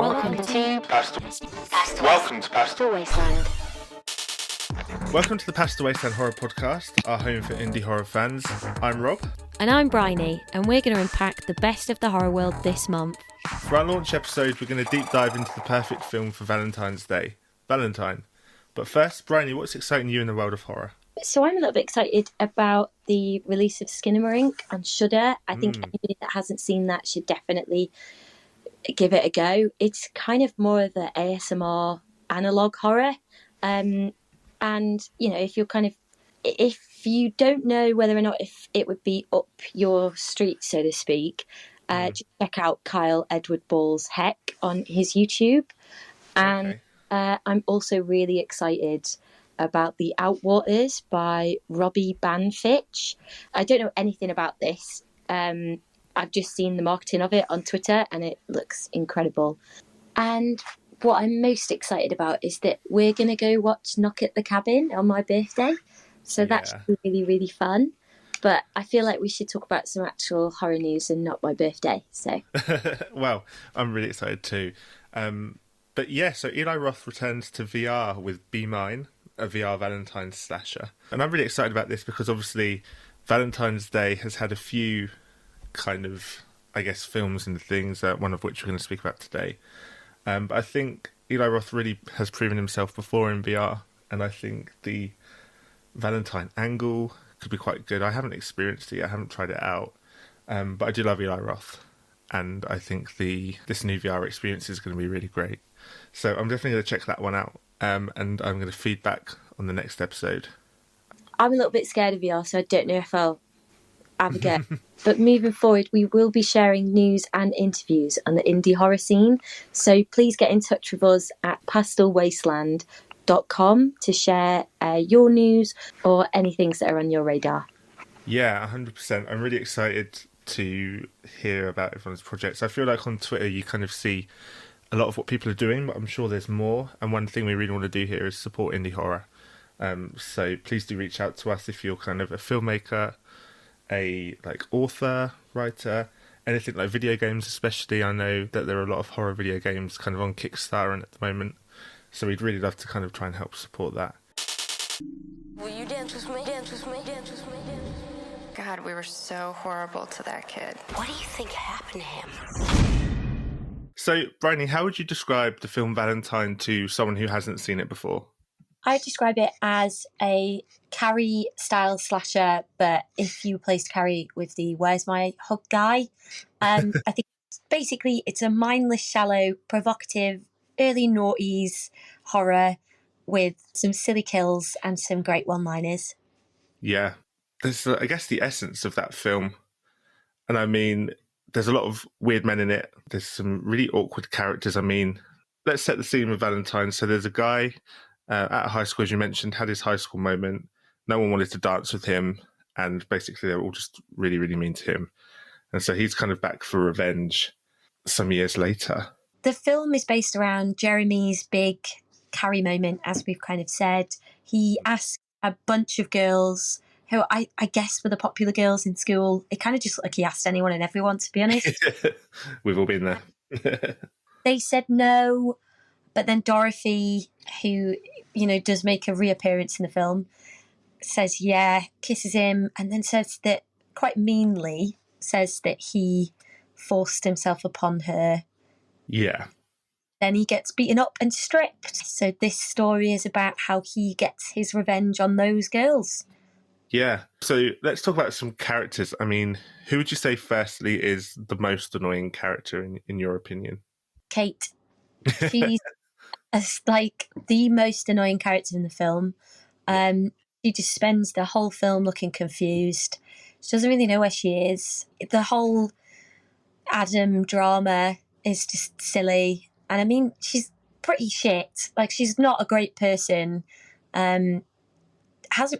Welcome to Pastel Wasteland. Welcome to the Pastel Wasteland Horror Podcast, our home for indie horror fans. I'm Rob. And I'm Bryony, and we're going to unpack the best of the horror world this month. For our launch episode, we're going to deep dive into the perfect film for Valentine's Day, Valentine. But first, Bryony, what's exciting you in the world of horror? So I'm a little bit excited about the release of Skinamarink on Shudder. I think anybody that hasn't seen that should definitely give it a go. It's kind of more of the ASMR analog horror. And, you know, if you don't know whether or not if it would be up your street, so to speak, just check out Kyle Edward Ball's Heck on his YouTube. And I'm also really excited about The Outwaters by Robbie Banfitch. I don't know anything about this. I've just seen the marketing of it on Twitter and it looks incredible. And what I'm most excited about is that we're going to go watch Knock at the Cabin on my birthday. So that should be really, really fun. But I feel like we should talk about some actual horror news and not my birthday. So, well, I'm really excited too. But yeah, so Eli Roth returns to VR with Be Mine, a VR Valentine's slasher. And I'm really excited about this because obviously Valentine's Day has had a few kind of, I guess, films and things, one of which we're going to speak about today. But I think Eli Roth really has proven himself before in VR, and I think the Valentine angle could be quite good. I haven't experienced it yet, I haven't tried it out, but I do love Eli Roth, and I think this new VR experience is going to be really great. So I'm definitely going to check that one out, and I'm going to feedback on the next episode. I'm a little bit scared of VR, so I don't know if I'll have a go. But moving forward, we will be sharing news and interviews on the indie horror scene. So please get in touch with us at pastelwasteland.com to share your news or any things that are on your radar. Yeah, 100%. I'm really excited to hear about everyone's projects. I feel like on Twitter you kind of see a lot of what people are doing, but I'm sure there's more. And one thing we really want to do here is support indie horror. So please do reach out to us if you're kind of a filmmaker, a author, writer, anything like video games especially. I know that there are a lot of horror video games kind of on Kickstarter at the moment, so we'd really love to kind of try and help support that. Will you dance with me? Dance with me? Dance with me? Dance with me? God, we were so horrible to that kid. What do you think happened to him? So, Bryony, how would you describe the film Valentine to someone who hasn't seen it before? I describe it as a Carrie-style slasher, but if you replaced Carrie with the Where's My Hug guy, I think basically it's a mindless, shallow, provocative, early noughties horror with some silly kills and some great one-liners. Yeah, there's, I guess, the essence of that film. And I mean, there's a lot of weird men in it. There's some really awkward characters. I mean, let's set the scene with Valentine. So there's a guy at high school, as you mentioned, had his high school moment. No one wanted to dance with him, and basically they were all just really, really mean to him. And so he's kind of back for revenge some years later. The film is based around Jeremy's big Carrie moment, as we've kind of said. He asked a bunch of girls who I guess were the popular girls in school. It kind of just looked like he asked anyone and everyone, to be honest. We've all been there. They said no, but then Dorothy, who, you know, does make a reappearance in the film, says yeah, kisses him, and then says that, quite meanly, says that he forced himself upon her. Yeah. Then he gets beaten up and stripped. So this story is about how he gets his revenge on those girls. Yeah. So let's talk about some characters. I mean, who would you say firstly is the most annoying character in your opinion? Kate. She's like the most annoying character in the film. She just spends the whole film looking confused. She doesn't really know where she is. The whole Adam drama is just silly. And I mean, she's pretty shit. Like, she's not a great person. Hasn't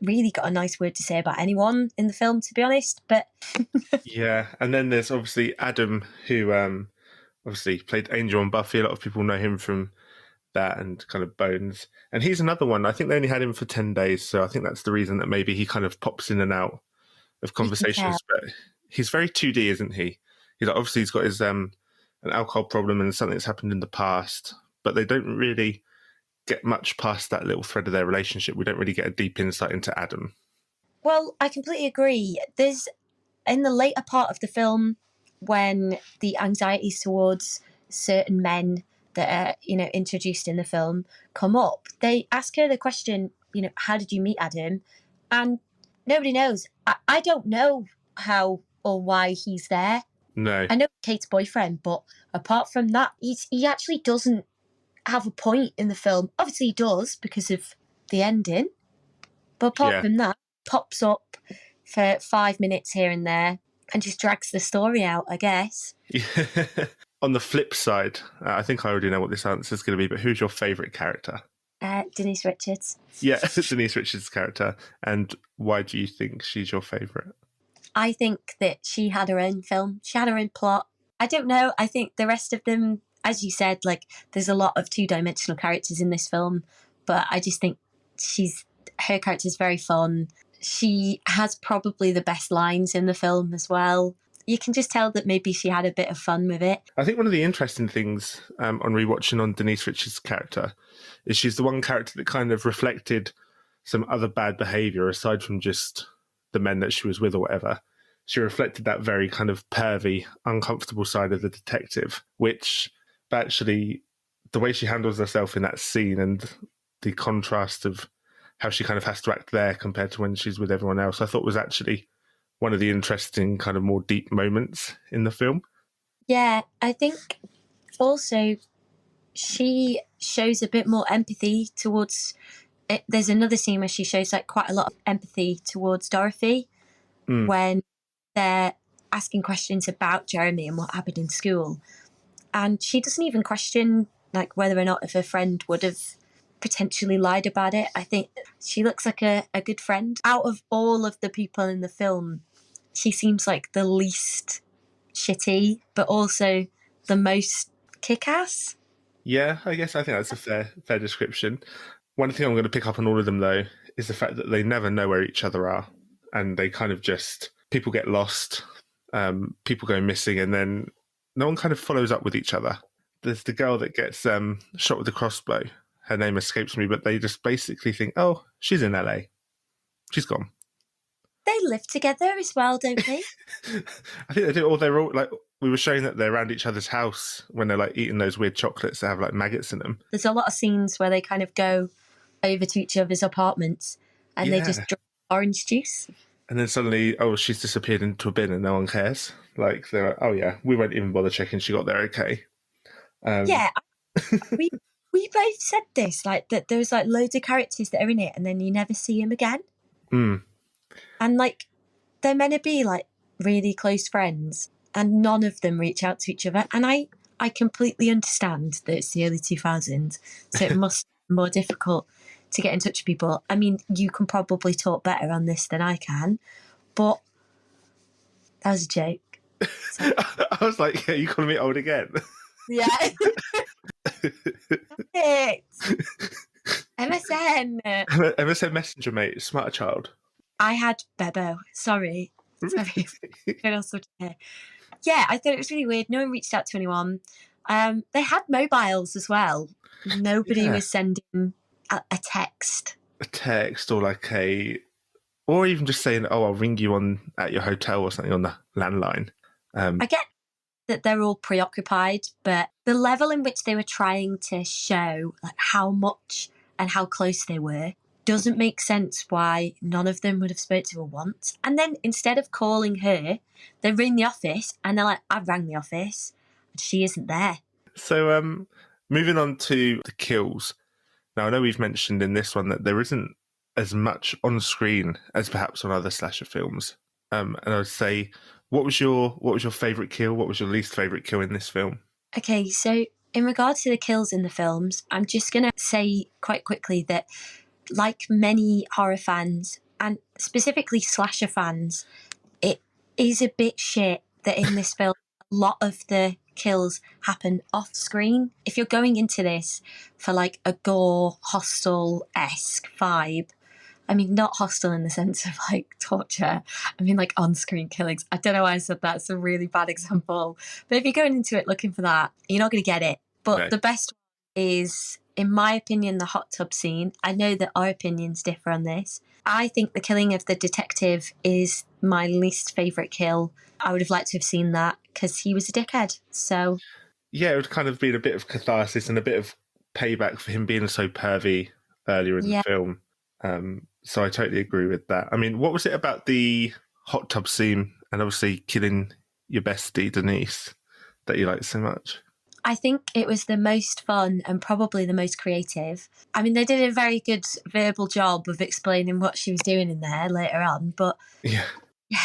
really got a nice word to say about anyone in the film, to be honest. But yeah, and then there's obviously Adam, who obviously played Angel on Buffy. A lot of people know him from that and kind of Bones. And he's another one. I think they only had him for 10 days, so I think that's the reason that maybe he kind of pops in and out of conversations. But he's very 2D, isn't he? He's obviously he's got his an alcohol problem and something that's happened in the past, but they don't really get much past that little thread of their relationship. We don't really get a deep insight into Adam. Well, I completely agree. There's, in the later part of the film, when the anxieties towards certain men that are, introduced in the film come up, they ask her the question, how did you meet Adam? And nobody knows. I don't know how or why he's there. No. I know Kate's boyfriend, but apart from that, he actually doesn't have a point in the film. Obviously he does because of the ending. But apart from that, pops up for 5 minutes here and there and just drags the story out, I guess. Yeah. On the flip side, I think I already know what this answer is going to be, but who's your favourite character? Denise Richards. Yeah, Denise Richards' character. And why do you think she's your favourite? I think that she had her own film. She had her own plot. I don't know. I think the rest of them, as you said, there's a lot of two-dimensional characters in this film, but I just think her character's very fun. She has probably the best lines in the film as well. You can just tell that maybe she had a bit of fun with it. I think one of the interesting things on rewatching on Denise Richards' character is she's the one character that kind of reflected some other bad behaviour aside from just the men that she was with or whatever. She reflected that very kind of pervy, uncomfortable side of the detective, which actually the way she handles herself in that scene and the contrast of how she kind of has to act there compared to when she's with everyone else, I thought was actually one of the interesting kind of more deep moments in the film. Yeah, I think also she shows a bit more empathy towards it. There's another scene where she shows quite a lot of empathy towards Dorothy when they're asking questions about Jeremy and what happened in school. And she doesn't even question whether or not if her friend would have potentially lied about it. I think she looks like a good friend. Out of all of the people in the film, she seems like the least shitty, but also the most kick-ass. Yeah, I think that's a fair description. One thing I'm going to pick up on all of them, though, is the fact that they never know where each other are. And they kind of just, people get lost, people go missing, and then no one kind of follows up with each other. There's the girl that gets shot with a crossbow. Her name escapes me, but they just basically think, oh, she's in LA. She's gone. They live together as well, don't they? I think they do. Or they're all we were showing that they're around each other's house when they're eating those weird chocolates that have maggots in them. There's a lot of scenes where they kind of go over to each other's apartments and they just drink orange juice. And then suddenly, she's disappeared into a bin and no one cares. They're like, oh yeah, we won't even bother checking she got there okay. Yeah, we both said this, that there's loads of characters that are in it and then you never see them again. And they're meant to be really close friends and none of them reach out to each other. And I completely understand that it's the early 2000s, so it must be more difficult to get in touch with people. I mean, you can probably talk better on this than I can, but that was a joke. So. I was like, yeah, you calling me old again? Yeah. It. MSN. MSN Messenger, mate. Smarter child. I had Bebo. Sorry. Yeah, I thought it was really weird. No one reached out to anyone. They had mobiles as well. Nobody was sending a text. A text or or even just saying, oh, I'll ring you at your hotel or something on the landline. I get that they're all preoccupied, but the level in which they were trying to show how much and how close they were doesn't make sense why none of them would have spoke to her once. And then instead of calling her, they ring the office and they're like, I've rang the office and she isn't there. So moving on to the kills. Now, I know we've mentioned in this one that there isn't as much on screen as perhaps on other slasher films. And I would say, what was your favourite kill? What was your least favourite kill in this film? Okay, so in regards to the kills in the films, I'm just going to say quite quickly that like many horror fans, and specifically slasher fans, it is a bit shit that in this film, a lot of the kills happen off screen. If you're going into this for a gore, hostel-esque vibe, I mean, not hostile in the sense of like torture. I mean, like on-screen killings. I don't know why I said that. It's a really bad example. But if you're going into it looking for that, you're not going to get it. But No. the best is, in my opinion, the hot tub scene. I know that our opinions differ on this. I think the killing of the detective is my least favourite kill. I would have liked to have seen that because he was a dickhead. So Yeah, it would kind of been a bit of catharsis and a bit of payback for him being so pervy earlier in the film. So I totally agree with that. I mean, what was it about the hot tub scene and obviously killing your bestie, Denise, that you liked so much? I think it was the most fun and probably the most creative. I mean, they did a very good verbal job of explaining what she was doing in there later on, but Yeah,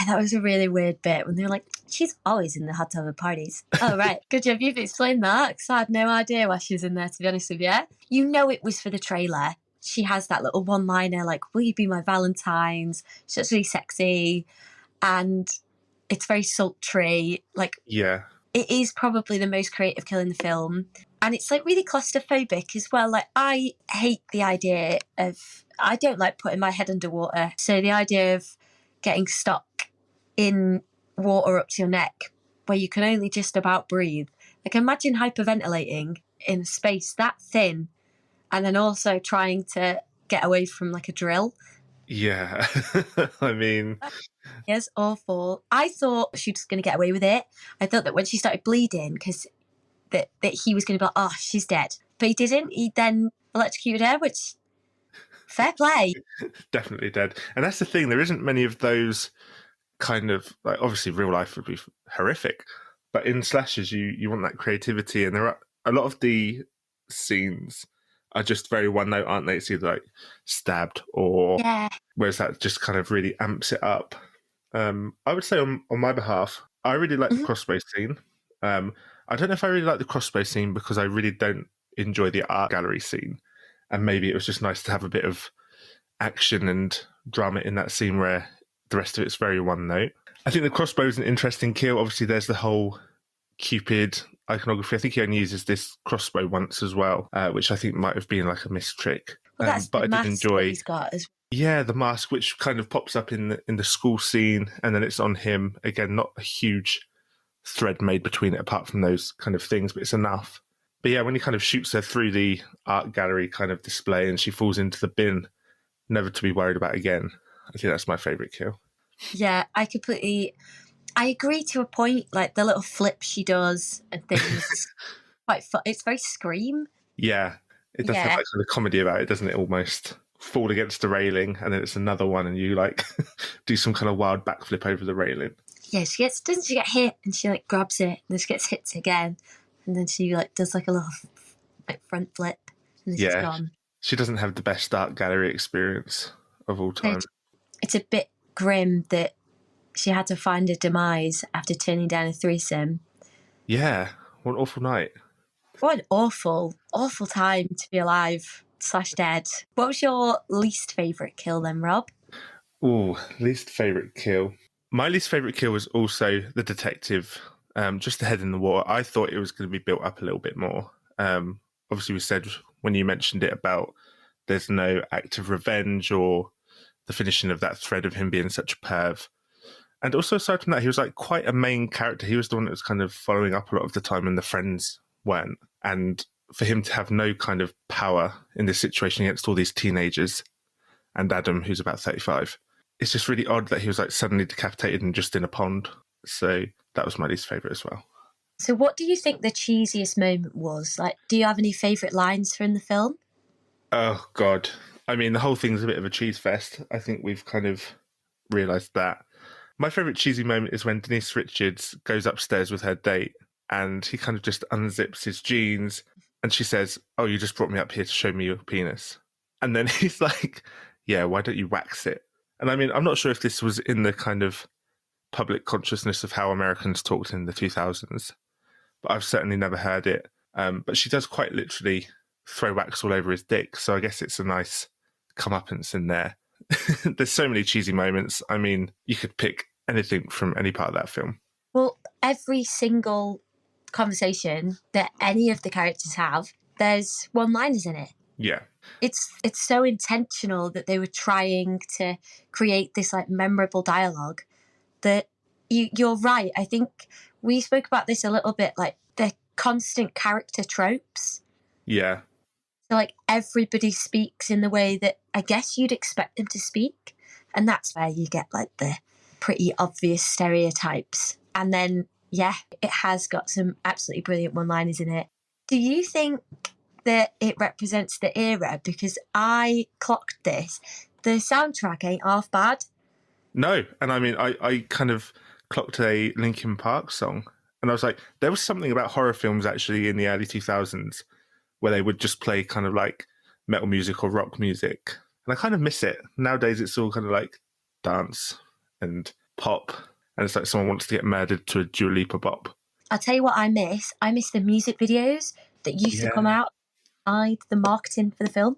that was a really weird bit when they were like, she's always in the hot tub at parties. Oh, right. Good job you've explained that, because I had no idea why she was in there, to be honest with you. You know it was for the trailer. She has that little one-liner like, will you be my Valentines? She's really sexy and it's very sultry. Like, yeah, it is probably the most creative kill in the film. And it's like really claustrophobic as well. Like, I hate the idea of, I don't like putting my head underwater. So the idea of getting stuck in water up to your neck where you can only just about breathe. Like, imagine hyperventilating in a space that thin and then also trying to get away from like a drill. yeah. I mean, It's awful. I thought she was going to get away with it. I thought that when she started bleeding, because that he was going to be like, oh, she's dead. But he didn't. He then electrocuted her, which, fair play. definitely dead. And that's the thing. There isn't many of those kind of, like, obviously real life would be horrific, but in slashers, you want that creativity. And there are a lot of the scenes are just very one note, aren't they? It's either like stabbed or whereas that just kind of really amps it up. I would say on my behalf, I really like the crossbow scene. I don't know if I really like the crossbow scene because I really don't enjoy the art gallery scene. And maybe it was just nice to have a bit of action and drama in that scene where the rest of it's very one note. I think the crossbow is an interesting kill. Obviously, there's the whole Cupid iconography. I think he only uses this crossbow once as well, which I think might have been like a missed trick. Well, that's but the I did mask enjoy. that he's got as Yeah, the mask, which kind of pops up in the school scene, and then it's on him again. Not a huge thread made between it, apart from those kind of things, but it's enough. But yeah, when he kind of shoots her through the art gallery kind of display, and she falls into the bin, never to be worried about again. I think that's my favourite kill. Yeah, I agree to a point. Like the little flips she does and things, quite fun. It's very Scream. Yeah, it does have that kind of comedy about it, doesn't it? Almost fall against the railing, and then it's another one, and you like do some kind of wild backflip over the railing. Yeah, doesn't she get hit and she like grabs it and then she gets hit again, and then she like does like a little like front flip and then she's gone. She doesn't have the best art gallery experience of all time. It's a bit grim that she had to find a demise after turning down a threesome. Yeah, what an awful night. What an awful, awful time to be alive / dead. What was your least favourite kill then, Rob? Ooh, least favourite kill. My least favourite kill was also the detective, just the head in the water. I thought it was going to be built up a little bit more. Obviously, we said when you mentioned it about there's no act of revenge or the finishing of that thread of him being such a perv. And also, aside from that, he was like quite a main character. He was the one that was kind of following up a lot of the time and the friends weren't. And for him to have no kind of power in this situation against all these teenagers and Adam, who's about 35, it's just really odd that he was like suddenly decapitated and just in a pond. So that was my least favourite as well. So what do you think the cheesiest moment was? Like, do you have any favourite lines from the film? Oh, God. I mean, the whole thing's a bit of a cheese fest. I think we've kind of realised that. My favourite cheesy moment is when Denise Richards goes upstairs with her date and he kind of just unzips his jeans and she says, oh, you just brought me up here to show me your penis. And then he's like, yeah, why don't you wax it? And I mean, I'm not sure if this was in the kind of public consciousness of how Americans talked in the 2000s, but I've certainly never heard it. But she does quite literally throw wax all over his dick. So I guess it's a nice comeuppance in there. There's so many cheesy moments. I mean, you could pick anything from any part of that film. Well, every single conversation that any of the characters have, there's one-liners in it. Yeah. It's so intentional that they were trying to create this like memorable dialogue that you're right. I think we spoke about this a little bit, like the constant character tropes. Yeah. So like everybody speaks in the way that I guess you'd expect them to speak. And that's where you get like the pretty obvious stereotypes. And then, yeah, it has got some absolutely brilliant one-liners in it. Do you think that it represents the era? Because I clocked this. The soundtrack ain't half bad. No. And I mean, I kind of clocked a Linkin Park song. And I was like, there was something about horror films actually in the early 2000s where they would just play kind of like metal music or rock music. And I kind of miss it. Nowadays, it's all kind of like dance and pop. And it's like someone wants to get murdered to a Dua Lipa bop. I'll tell you what I miss. I miss the music videos that used to come out beside the marketing for the film,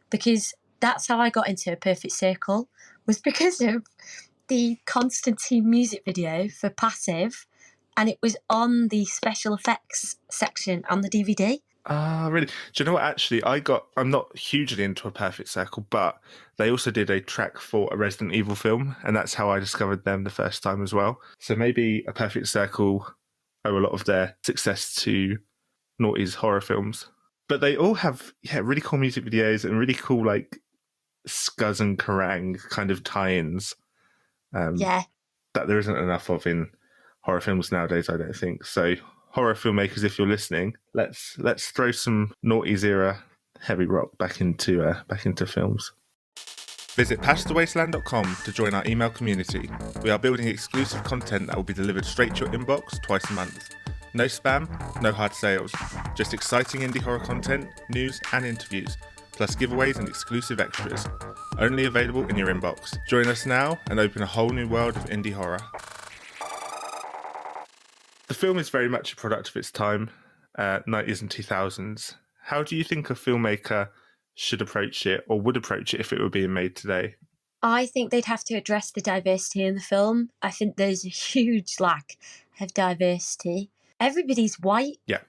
because that's how I got into A Perfect Circle, was because of the Constantine music video for Passive, and it was on the special effects section on the DVD. Ah, really? Do you know what? Actually, I'm not hugely into A Perfect Circle, but they also did a track for a Resident Evil film, and that's how I discovered them the first time as well. So maybe A Perfect Circle owe a lot of their success to Naughty's horror films. But they all have, really cool music videos and really cool, like, Scuzz and Kerrang kind of tie-ins. Yeah. That there isn't enough of in horror films nowadays, I don't think. So horror filmmakers, if you're listening, let's throw some Naughty's era heavy rock back into films. Visit pastelwasteland.com to join our email community. We are building exclusive content that will be delivered straight to your inbox twice a month. No spam, no hard sales, just exciting indie horror content, news and interviews, plus giveaways and exclusive extras. Only available in your inbox. Join us now and open a whole new world of indie horror. The film is very much a product of its time, 90s and 2000s. How do you think a filmmaker should approach it, or would approach it if it were being made today? I think they'd have to address the diversity in the film. I think there's a huge lack of diversity. Everybody's white. Yeah.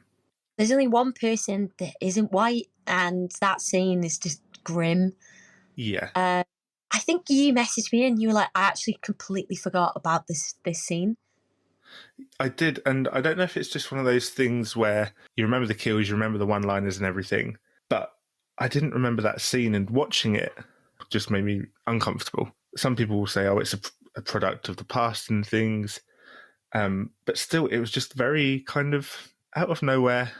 There's only one person that isn't white, and that scene is just grim. Yeah. I think you messaged me and you were like, I actually completely forgot about this scene. I did, and I don't know if it's just one of those things where you remember the kills, you remember the one-liners and everything, but I didn't remember that scene, and watching it just made me uncomfortable. Some people will say, oh, it's a product of the past and things, but still, it was just very kind of out of nowhere,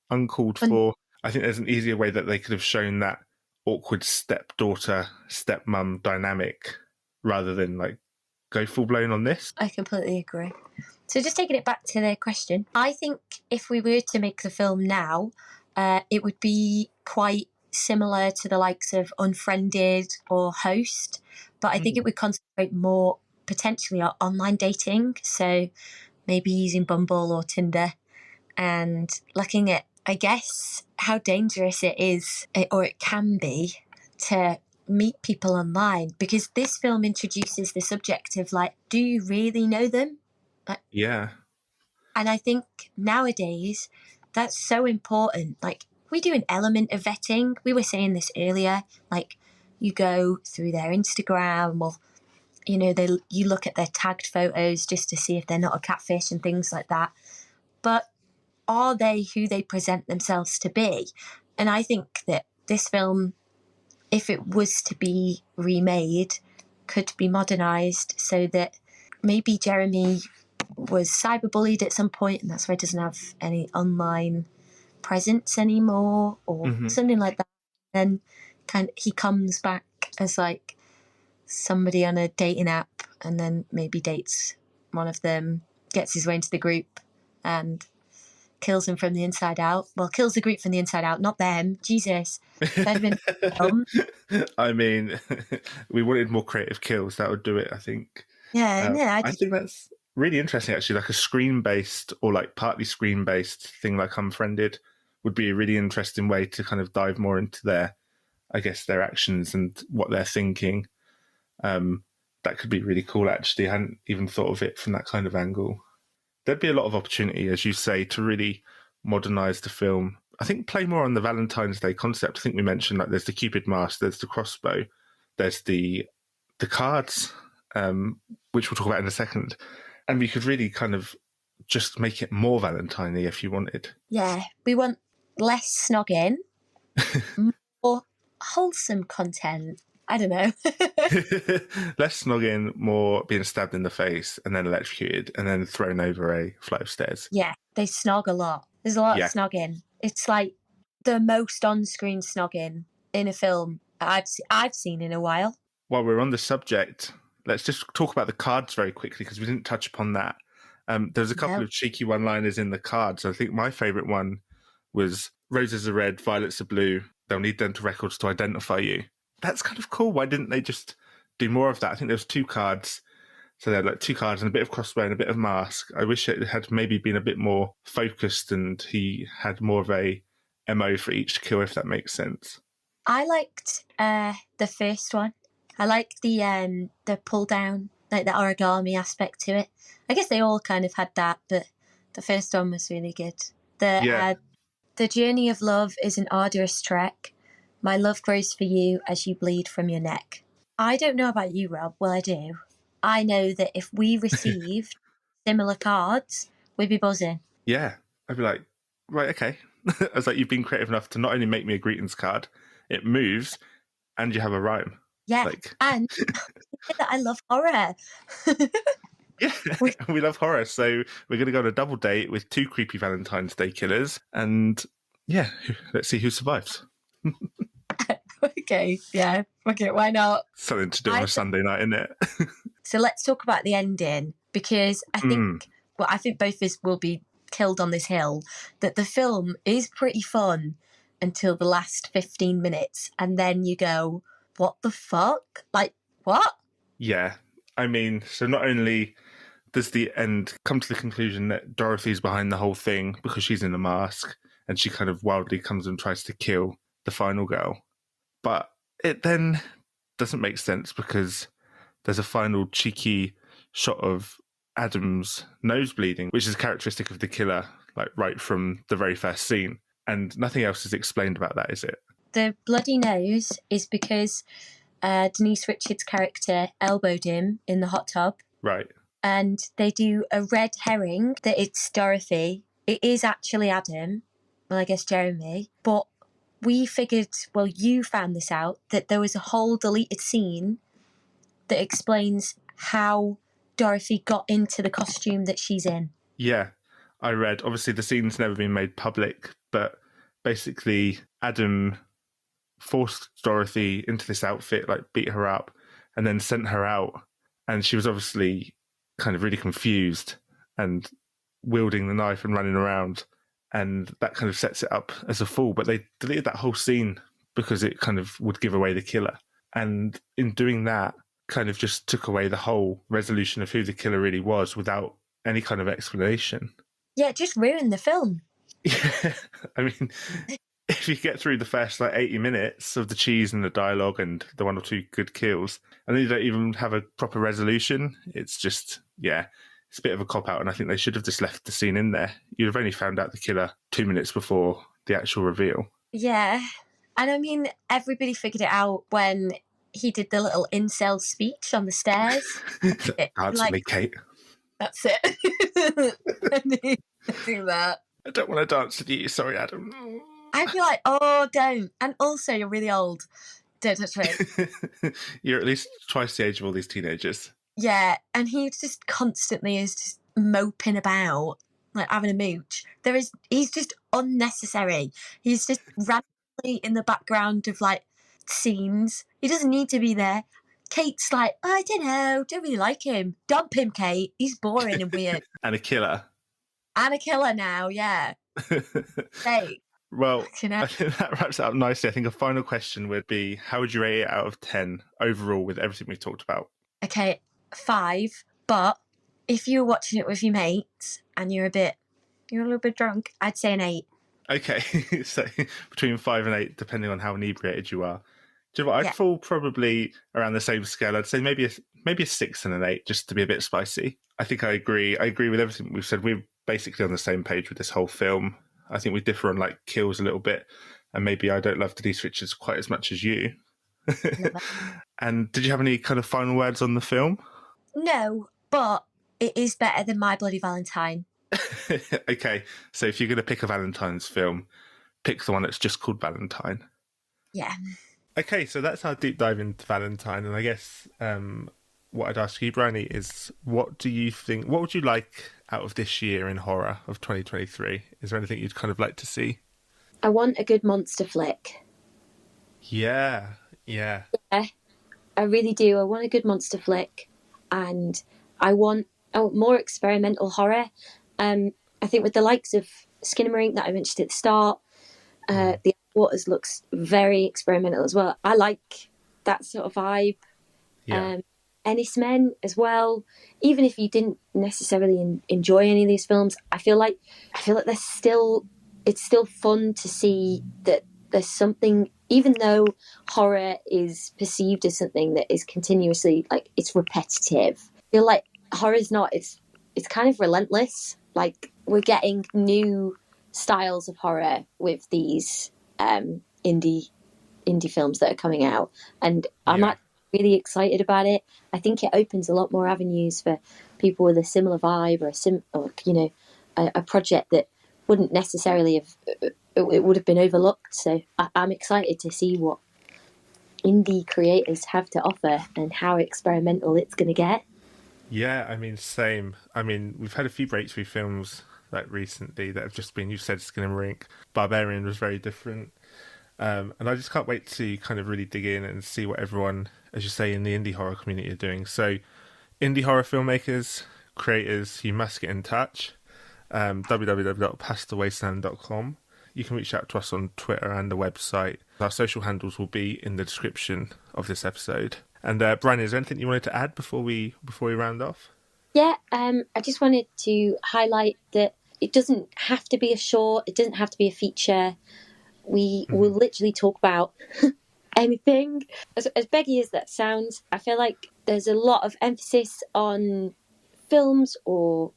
uncalled for. I think there's an easier way that they could have shown that awkward stepdaughter, stepmum dynamic rather than like go full-blown on this. I completely agree. So just taking it back to the question, I think if we were to make the film now, it would be quite similar to the likes of Unfriended or Host, but I think it would concentrate more potentially on online dating, so maybe using Bumble or Tinder and looking at, I guess, how dangerous it is, or it can be, to meet people online, because this film introduces the subject of like, do you really know them? Yeah. And I think nowadays that's so important. Like, we do an element of vetting. We were saying this earlier, like you go through their Instagram, or you look at their tagged photos just to see if they're not a catfish and things like that. But are they who they present themselves to be? And I think that this film, if it was to be remade, could be modernised so that maybe Jeremy was cyberbullied at some point and that's why he doesn't have any online presence anymore, or something like that. Then he comes back as like somebody on a dating app, and then maybe dates one of them, gets his way into the group and kills them from the inside out. Well, kills the group from the inside out, not them. Jesus. I mean, we wanted more creative kills. That would do it, I think. Yeah, I think that's really interesting, actually. Like a screen-based or like partly screen-based thing like Unfriended would be a really interesting way to kind of dive more into their actions and what they're thinking. That could be really cool, actually. I hadn't even thought of it from that kind of angle. There'd be a lot of opportunity, as you say, to really modernise the film. I think, play more on the Valentine's Day concept. I think we mentioned like there's the Cupid mask, there's the crossbow, there's the cards, which we'll talk about in a second. And we could really kind of just make it more Valentine-y if you wanted. Yeah, we want less snogging, more wholesome content. I don't know. Less snogging, more being stabbed in the face and then electrocuted and then thrown over a flight of stairs. Yeah, they snog a lot. There's a lot Yeah. of snogging. It's like the most on-screen snogging in a film I've seen in a while. While we're on the subject, let's just talk about the cards very quickly because we didn't touch upon that. There's a couple of cheeky one-liners in the cards. I think my favourite one was roses are red, violets are blue. They'll need dental records to identify you. That's kind of cool. Why didn't they just do more of that? I think there was 2 cards. So they had like 2 cards and a bit of crossbow and a bit of mask. I wish it had maybe been a bit more focused and he had more of a MO for each kill, if that makes sense. I liked the first one. I like the pull down, like the origami aspect to it. I guess they all kind of had that, but the first one was really good. The journey of love is an arduous trek. My love grows for you as you bleed from your neck. I don't know about you, Rob. Well, I do. I know that if we received similar cards, we'd be buzzing. Yeah. I'd be like, right, okay. I was like, you've been creative enough to not only make me a greetings card, it moves, and you have a rhyme. Yeah, and that I love horror. Yeah, we love horror, so we're going to go on a double date with 2 creepy Valentine's Day killers, and yeah, let's see who survives. Okay, yeah, okay, why not? Something to do on a Sunday night, isn't it? So let's talk about the ending, because I think both of us will be killed on this hill, that the film is pretty fun until the last 15 minutes, and then you go, what the fuck? Like, what? Yeah, I mean, so not only does the end come to the conclusion that Dorothy's behind the whole thing because she's in a mask, and she kind of wildly comes and tries to kill the final girl, but it then doesn't make sense because there's a final cheeky shot of Adam's nose bleeding, which is characteristic of the killer, like right from the very first scene. And nothing else is explained about that, is it? The bloody nose is because Denise Richards' character elbowed him in the hot tub. Right. And they do a red herring that it's Dorothy. It is actually Adam. Well, I guess Jeremy. But we figured, well, you found this out, that there was a whole deleted scene that explains how Dorothy got into the costume that she's in. Yeah, I read. Obviously, the scene's never been made public, but basically, Adam forced Dorothy into this outfit, like beat her up, and then sent her out. And she was obviously kind of really confused and wielding the knife and running around. And that kind of sets it up as a fall. But they deleted that whole scene because it kind of would give away the killer. And in doing that, kind of just took away the whole resolution of who the killer really was without any kind of explanation. Yeah, it just ruined the film. Yeah, I mean, if you get through the first 80 minutes of the cheese and the dialogue and the 1 or 2 good kills, and then you don't even have a proper resolution, it's just, yeah, it's a bit of a cop-out, and I think they should have just left the scene in there. You'd have only found out the killer 2 minutes before the actual reveal. Yeah, and I mean, everybody figured it out when he did the little incel speech on the stairs. Answer me, Kate. That's it. Do that. I don't want to dance with you. Sorry, Adam. I'd be like, oh, don't. And also, you're really old. Don't touch me. You're at least twice the age of all these teenagers. Yeah, and he just constantly is just moping about, like having a mooch. He's just unnecessary. He's just randomly in the background of scenes. He doesn't need to be there. Kate's like, I don't know, don't really like him. Dump him, Kate. He's boring and weird. And a killer. And a killer now, yeah. Hey. Well, I think that wraps it up nicely. I think a final question would be, how would you rate it out of 10 overall with everything we've talked about? Okay, 5. But if you were watching it with your mates and you're a little bit drunk, I'd say an 8. Okay, so between 5 and 8, depending on how inebriated you are. Do you know what? I'd fall probably around the same scale. I'd say maybe a 6 and an 8, just to be a bit spicy. I think I agree. I agree with everything we've said. We're basically on the same page with this whole film. I think we differ on like kills a little bit, and maybe I don't love Denise Richards quite as much as you. And did you have any kind of final words on the film? No, but it is better than My Bloody Valentine. Okay, so if you're going to pick a Valentine's film, pick the one that's just called Valentine. Yeah. Okay, so that's our deep dive into Valentine, and I guess what I'd ask you, Bryony, is what do you think, what would you like out of this year in horror of 2023? Is there anything you'd kind of like to see? I want a good monster flick. Yeah. I really do. I want a good monster flick, and I want more experimental horror. I think with the likes of Skinamarink that I mentioned at the start, the Waters looks very experimental as well. I like that sort of vibe. Yeah. Ennismen as well. Even if you didn't necessarily enjoy any of these films, I feel like it's still fun to see that there's something. Even though horror is perceived as something that is continuously, like, it's repetitive, I feel like horror is not. It's kind of relentless. Like, we're getting new styles of horror with these indie films that are coming out, and I'm not really excited about it. I think it opens a lot more avenues for people with a similar vibe or a project that wouldn't necessarily have. It would have been overlooked. So I'm excited to see what indie creators have to offer and how experimental it's going to get. Yeah, I mean, same. I mean, we've had a few breakthrough films like recently that have just been, you said Skinamarink, Barbarian was very different. And I just can't wait to kind of really dig in and see what everyone, as you say, in the indie horror community are doing. So indie horror filmmakers, creators, you must get in touch. www.pastelwasteland.com. You can reach out to us on Twitter and the website. Our social handles will be in the description of this episode. And Brian, is there anything you wanted to add before we round off? Yeah, I just wanted to highlight that it doesn't have to be a short, it doesn't have to be a feature. We will literally talk about anything. As beggy as that sounds, I feel like there's a lot of emphasis on films or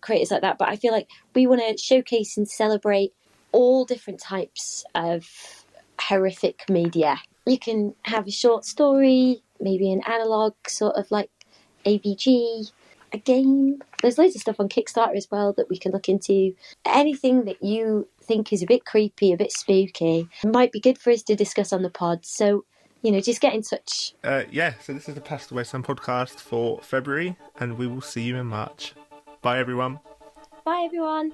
creators like that, but I feel like we want to showcase and celebrate all different types of horrific media. You can have a short story, maybe an analog sort of like ABG, a game. There's loads of stuff on Kickstarter as well that we can look into. Anything that you think is a bit creepy, a bit spooky, might be good for us to discuss on the pod. So, just get in touch. So this is the Pastel Wasteland podcast for February, and we will see you in March. Bye, everyone. Bye, everyone.